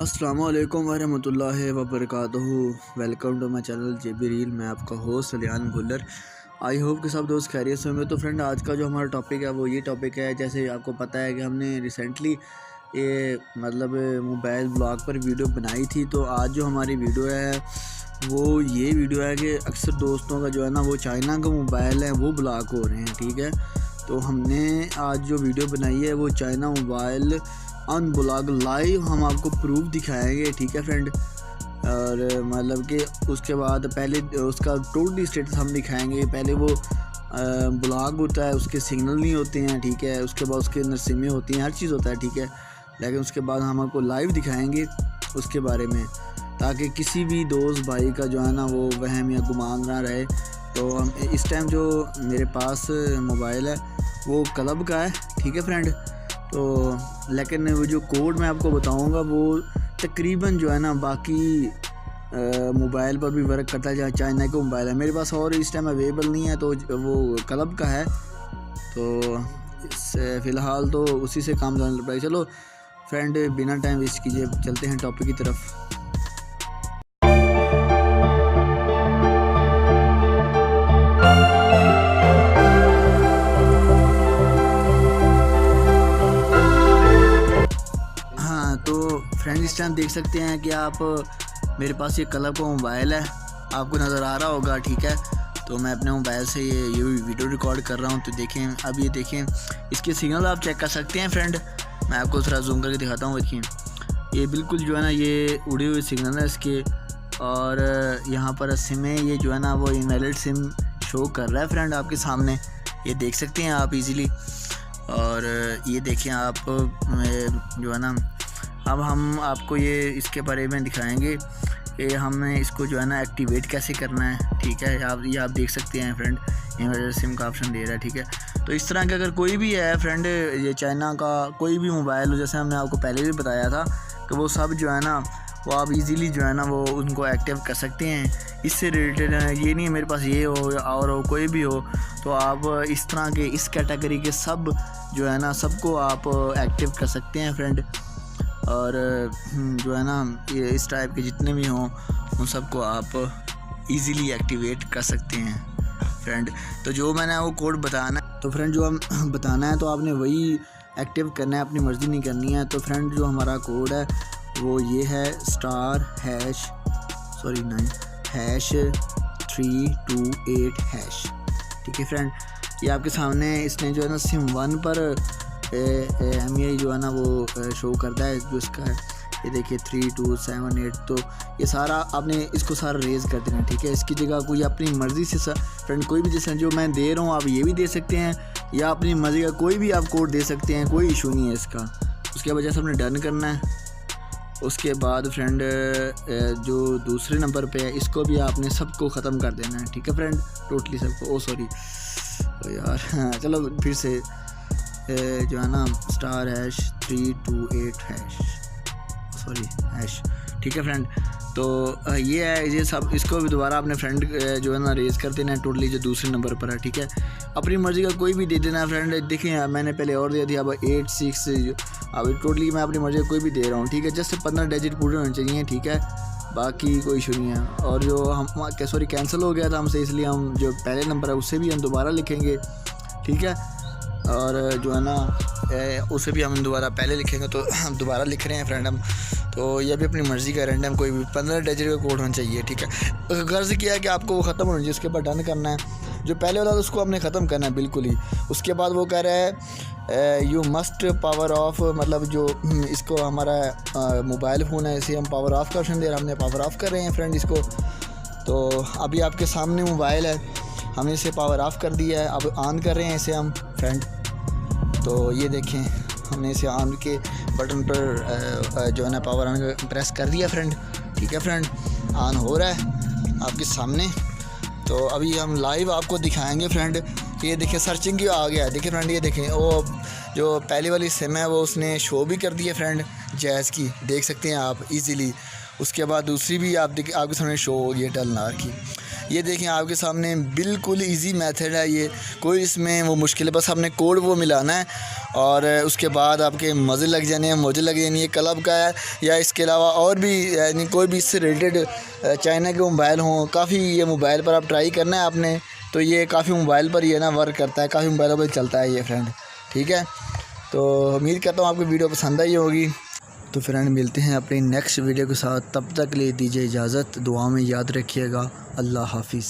अस्सलामुअलैकुम वरहमतुल्लाहि वबरकातुहू। Welcome to my channel JB reel. मैं आपका host Saliyan Bhullar. I hope कि सब दोस्त खैरियत से होंगे। तो फ्रेंड, आज का जो हमारा टॉपिक है वो ये टॉपिक है, जैसे आपको पता है कि हमने रिसेंटली ये मोबाइल ब्लॉग पर वीडियो बनाई थी। तो आज जो हमारी वीडियो है वो ये वीडियो है कि अक्सर दोस्तों का जो है ना वो चाइना का मोबाइल है वो ब्लॉक हो रहे हैं। ठीक है, तो हमने आज जो वीडियो बनाई है वो चाइना मोबाइल अनब्लॉक लाइव हम आपको प्रूफ दिखाएंगे। ठीक है फ्रेंड, और मतलब कि उसके बाद पहले उसका टोटली स्टेटस हम दिखाएंगे। पहले वो ब्लॉक होता है, उसके सिग्नल नहीं होते हैं। ठीक है, उसके बाद उसके अंदर सिमें होती हैं, हर चीज़ होता है। ठीक है, लेकिन उसके बाद हम आपको लाइव दिखाएंगे उसके बारे में, ताकि किसी भी दोस्त भाई का जो है ना वो वहम या गुमान ना रहे। तो हम इस टाइम जो मेरे पास मोबाइल है वो क्लब का है। ठीक है फ्रेंड, तो लेकिन वो जो कोड मैं आपको बताऊंगा वो तकरीबन जो है ना बाकी मोबाइल पर भी वर्क करता है, जहाँ चाइना का मोबाइल है। मेरे पास और इस टाइम अवेलेबल नहीं है, तो वो क्लब का है। तो फ़िलहाल तो उसी से काम चलना पड़ेगा। चलो फ्रेंड, बिना टाइम वेस्ट कीजिए चलते हैं टॉपिक की तरफ। हाँ, तो फ्रेंड इस टाइम देख सकते हैं कि आप मेरे पास ये क्लब का मोबाइल है, आपको नज़र आ रहा होगा। ठीक है, तो मैं अपने मोबाइल से ये वीडियो रिकॉर्ड कर रहा हूँ। तो देखें, अब ये देखें, इसके सिग्नल आप चेक कर सकते हैं फ्रेंड। मैं आपको थोड़ा जूम करके दिखाता हूँ। देखिए, ये बिल्कुल जो है ना ये उड़े हुए सिग्नल है इसके, और यहाँ पर सिम में ये जो है ना वो इनवैलिड सिम शो कर रहा है फ्रेंड आपके सामने। ये देख सकते हैं आप इजीली। और ये देखें आप जो है ना, अब हम आपको ये इसके बारे में दिखाएंगे कि हमने इसको जो है ना एक्टिवेट कैसे करना है। ठीक है, ये आप देख सकते हैं फ्रेंड, इनवैलिड सिम का ऑप्शन दे रहा है। ठीक है, तो इस तरह के अगर कोई भी है फ्रेंड, ये चाइना का कोई भी मोबाइल हो, जैसे हमने आपको पहले भी बताया था कि वो सब जो है ना वो आप इजीली जो है ना वो उनको एक्टिव कर सकते हैं। इससे रिलेटेड ये नहीं है मेरे पास ये हो या और हो, कोई भी हो, तो आप इस तरह के इस कैटेगरी के सब जो है ना सबको आप एक्टिव कर सकते हैं फ्रेंड। और जो है ना ये इस टाइप के जितने भी हों उन सबको आप इजीली एक्टिवेट कर सकते हैं फ्रेंड। तो जो मैंने वो कोड बताना है, तो फ्रेंड जो हम बताना है तो आपने वही एक्टिव करना है, अपनी मर्ज़ी नहीं करनी है। तो फ्रेंड जो हमारा कोड है वो ये है ###328#। ठीक है फ्रेंड, ये आपके सामने इसने जो है ना सिम 1 पर MI जो है ना वो शो करता है जो इसका है। ये देखिए 3278। तो ये सारा आपने इसको सारा रेज़ कर देना। ठीक है, इसकी जगह कोई अपनी मर्ज़ी से फ्रेंड कोई भी, जैसे जो मैं दे रहा हूँ आप ये भी दे सकते हैं, या अपनी मर्ज़ी का कोई भी आप कोड दे सकते हैं, कोई इशू नहीं है इसका। उसके वजह से हमने डन करना है। उसके बाद फ्रेंड जो दूसरे नंबर पे है इसको भी आपने सबको ख़त्म कर देना है। ठीक है फ्रेंड, टोटली सबको। सॉरी यार, हाँ चलो फिर से जो है ना *328#। ठीक है फ्रेंड, तो ये है, ये सब इसको भी दोबारा अपने फ्रेंड जो है ना रेज़ कर देना है टोटली जो दूसरे नंबर पर है। ठीक है, अपनी मर्ज़ी का कोई भी दे देना है फ्रेंड। देखें मैंने पहले और दिया था, अब 86, अब टोटली मैं अपनी मर्ज़ी का कोई भी दे रहा हूँ। ठीक है, जस्ट 15 डिजिट पूरे होने चाहिए। ठीक है, बाकी कोई इशू नहीं है। और जो हम कैंसिल हो गया था हमसे, इसलिए हम जो पहले नंबर है उससे भी हम दोबारा लिखेंगे। ठीक है, और जो है ना उसे भी हम दोबारा पहले लिखेंगे। तो हम दोबारा लिख रहे हैं फ्रेंड हम। तो यह भी अपनी मर्ज़ी का रैंडम कोई भी 15 डिजिट का कोड होना चाहिए। ठीक है, गर्ज किया है कि आपको वो ख़त्म होना चाहिए, उसके बाद डन करना है। जो पहले वाला था उसको हमने ख़त्म करना है बिल्कुल ही। उसके बाद वो कह रहा है यू मस्ट पावर ऑफ, मतलब जो इसको हमारा मोबाइल फ़ोन है इसे हम पावर ऑफ़ का ऑप्शन दे रहे हैं, हमने पावर ऑफ़ कर रहे हैं फ्रेंड इसको। तो अभी आपके सामने मोबाइल है, हमने इसे पावर ऑफ़ कर दिया है, अब ऑन कर रहे हैं इसे हम फ्रेंड। तो ये देखें, हमने इसे ऑन के बटन पर जो है ना पावर ऑन प्रेस कर दिया फ्रेंड। ठीक है फ्रेंड, ऑन हो रहा है आपके सामने। तो अभी हम लाइव आपको दिखाएंगे फ्रेंड। ये देखिए सर्चिंग की आ गया है। देखिए फ्रेंड, ये देखें वो जो पहली वाली सिम है वो उसने शो भी कर दी है फ्रेंड, जैज़ की, देख सकते हैं आप इजीली। उसके बाद दूसरी भी आपके सामने शो होगी टेलनार की। ये देखें आपके सामने बिल्कुल इजी मेथड है ये, कोई इसमें वो मुश्किल है, बस आपने कोड वो मिलाना है और उसके बाद आपके मज़े लग जाने हैं, मौजें लग जानी है। क्लब का है या इसके अलावा और भी यानी कोई भी इससे रिलेटेड चाइना के मोबाइल हों, काफ़ी ये मोबाइल पर आप ट्राई करना है आपने, तो ये काफ़ी मोबाइल पर ये ना वर्क करता है, काफ़ी मोबाइलों पर चलता है ये फ्रेंड, ठीक है। तो उम्मीद करता हूँ आपको वीडियो पसंद आई होगी। तो फ्रेंड मिलते हैं अपनी नेक्स्ट वीडियो के साथ, तब तक ले दीजिए इजाज़त, दुआ में याद रखिएगा। अल्लाह हाफिज़।